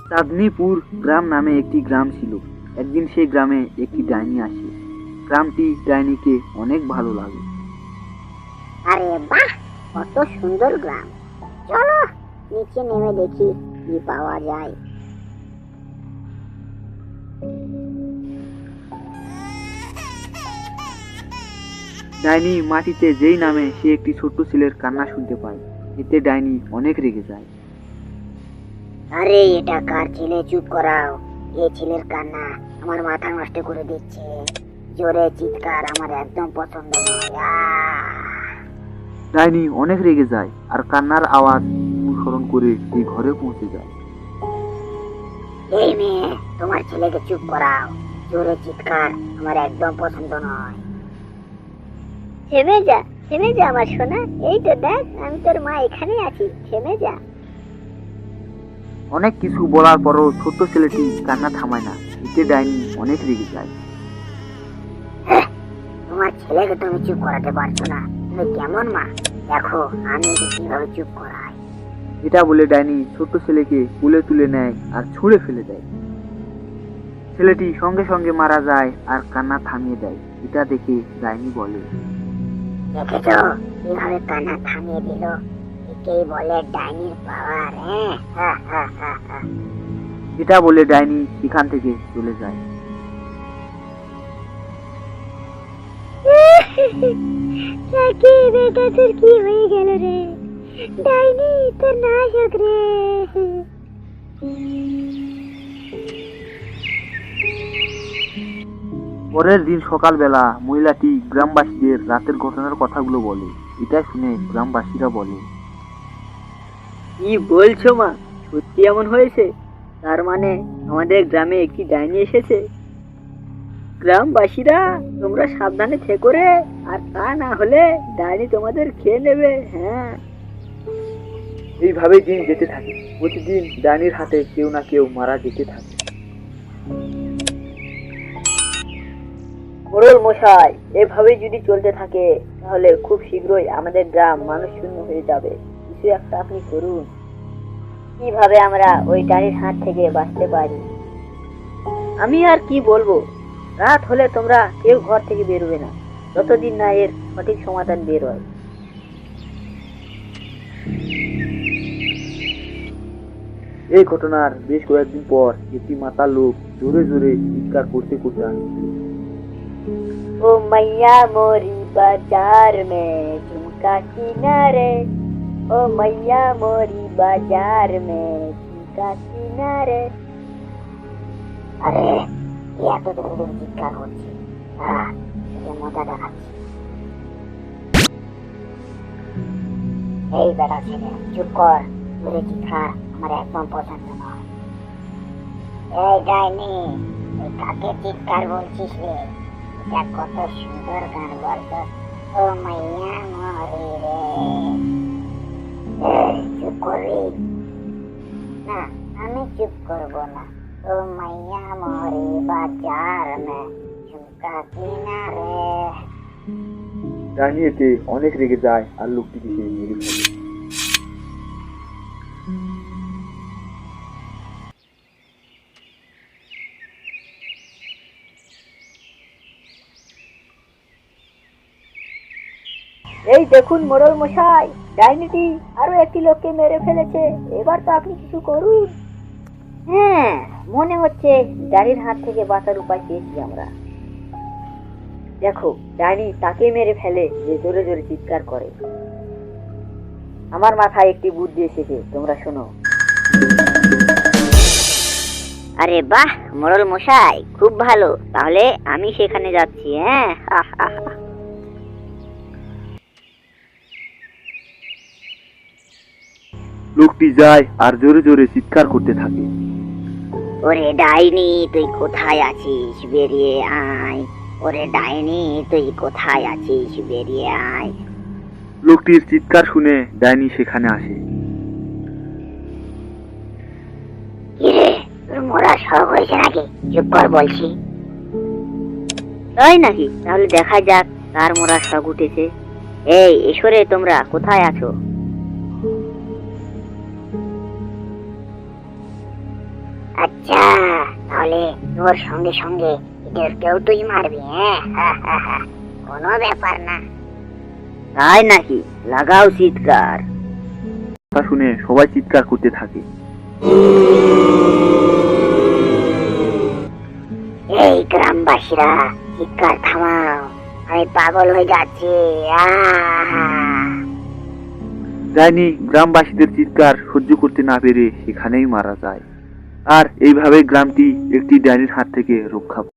চাঁদনীপুর গ্রাম নামে একটি গ্রাম ছিল। একদিন সেই গ্রামে একটি ডাইনি আসে। গ্রামটি ডাইনিকে অনেক ভালো লাগে। আরে বাহ, কত সুন্দর গ্রাম! চলো নিচে নেমে দেখি কি পাওয়া যায়। ডাইনি মাটিতে যেই নামে সে একটি ছোট্ট ছেলের কান্না শুনতে পায়। এতে ডাইনি অনেক রেগে যায়। আরে এটা কার ছেলে? চুপ করাও। এই ছেলের কান্না আমার মাথা নষ্ট করে দিচ্ছে। জোরে চিৎকার আমার একদম পছন্দ নয়। ডাইনি অনেক রেগে যায় আর কান্নার আওয়াজ অনুসরণ করে সেই ঘরে পৌঁছে যায়। এই মেয়ে, তোমার ছেলেকে চুপ করাও। জোরে চিৎকার আমার একদম পছন্দ নয়। থেমে যা আমার সোনা। এই তো দেখ, আমি তোর মা এখানে আছি। থেমে যা। অনেক কিছু বলার পরও ছোট্ট ছেলেটি কান্না থামায় না। এতে ডাইনি অনেক রেগে যায়। তোমার ছেলেকে তুমি চুপ করাতে পারছো না? তুমি কেমন মা? দেখো আমি ওকে কিভাবে চুপ করাই। এটা বলে ডাইনি ছোট্ট ছেলেকে কোলে তুলে নেয় আর ছুঁড়ে ফেলে দেয়। ছেলেটি সঙ্গে সঙ্গে মারা যায় আর কান্না থামিয়ে দেয়। এটা দেখে ডাইনি বলে, দেখেছো কিভাবে কান্না থামিয়ে দিল? একেই বলে ডাইনির পাওয়ার। এটা বলে ডাইনি সেখান থেকে চলে যায়। কি বেটা, তোর কি হয়ে গেল রে? ডাইনি তোর নাশক রে। পরের দিন সকালবেলা মহিলাটি গ্রামবাসীদের রাতের ঘটনার কথাগুলো বলে। এটা শুনে গ্রামবাসীরা বলে, কি বলছো মা? সত্যি এমন হয়েছে? তার মানে আমাদের গ্রামে একটি ডাইনি এসেছে। গ্রামবাসীরা তোমরা সাবধানে থেকো রে, আর তা না হলে ডাইনি তোমাদের খেয়ে নেবে। হ্যাঁ, এইভাবেই দিন যেতে থাকে। প্রতিদিন ডাইনির হাতে কেউ না কেউ মারা যেতে থাকে। মোড়ল মশাই, এভাবেই যদি চলতে থাকে তাহলে খুব শীঘ্রই আমাদের গ্রাম মানুষ শূন্য হয়ে যাবে। কিছু একটা আপনি করুন। কিভাবে আমরা ওই ডাইনির হাত থেকে বাঁচতে পারি? আমি আর কি বলবো, রাত হলে তোমরা কেউ ঘর থেকে বেরোবে না যতদিন না এর সঠিক সমাধান বের হয়। এই ঘটনার বেশ কয়েকদিন পর একটি মাতাল লোক জোরে জোরে চিৎকার করতে করতে আসছিল। ओ मैया मोरी बाजार में झुमका किनारे, ओ मैया मोरी बाजार में झुमका किनारे। আরে এত দূর চিৎকার করছি, মজা দেখাচ্ছি। এই বেটা ছেলে, চুপ কর। জোরে চিৎকার আমার একদম পছন্দ নয়। এই ডাইনি, তুই কাকে চিৎকার বলছিস রে? এটা কত সুন্দর গান বলতো। ও মাইয়া মরি রে। চুপ করবি না? আমি চুপ করব না। ও মাইয়া মরি বাজার মে ঝুমকা কিনারে। ডাইনি এতে অনেক রেগে যায় আর লোকটিকে সে মেরে ফেলে। এই দেখুন মোড়ল মশাই, ডাইনিটি আরো একটি লোককে মেরে ফেলেছে। এবার তো আপনি কিছু করুন। হ্যাঁ, মনে হচ্ছে ডাইনির হাত থেকে বাঁচার উপায় পেয়েছি আমরা। দেখো, ডাইনি তাকে মেরে ফেলে যে জোরে জোরে চিৎকার করে। আমার মাথায় একটি বুদ্ধি এসেছে, তোমরা শোনো। আরে বাহ মোড়ল মশাই, খুব ভালো। তাহলে আমি সেখানে যাচ্ছি। হ্যাঁ, লোকটি যায় আর জোরে জোরে চিৎকার করতে থাকে। ওরে ডাইনি, তুই কোথায় আছিস? বেরিয়ে আয়। ওরে ডাইনি, তুই কোথায় আছিস? বেরিয়ে আয়। লোকটির চিৎকার শুনে ডাইনি সেখানে আসে। কিরে, তোর মরা সব হয়েছে নাকি? চুপ কর বলছি। তাই নাকি? তাহলে দেখা যাক কার মোরা শখ উঠেছে। এই এসরে, তোমরা কোথায় আছো? আচ্ছা, তাহলে তোর সঙ্গে সঙ্গে এদেরকেও তুই মারবি? হ্যাঁ, কোনো ব্যাপার না। তাই নাকি? লাগাও চিৎকার। তা শুনে সবাই চিৎকার করতে থাকে। এই গ্রামবাসীরা, চিৎকার থামাও, আমি পাগল হয়ে যাচ্ছি। ডাইনি গ্রামবাসীদের চিৎকার সহ্য করতে না পেরে সেখানেই মারা যায়। আর এইভাবে গ্রামটি একটি ডাইনির হাত থেকে রক্ষা পায়।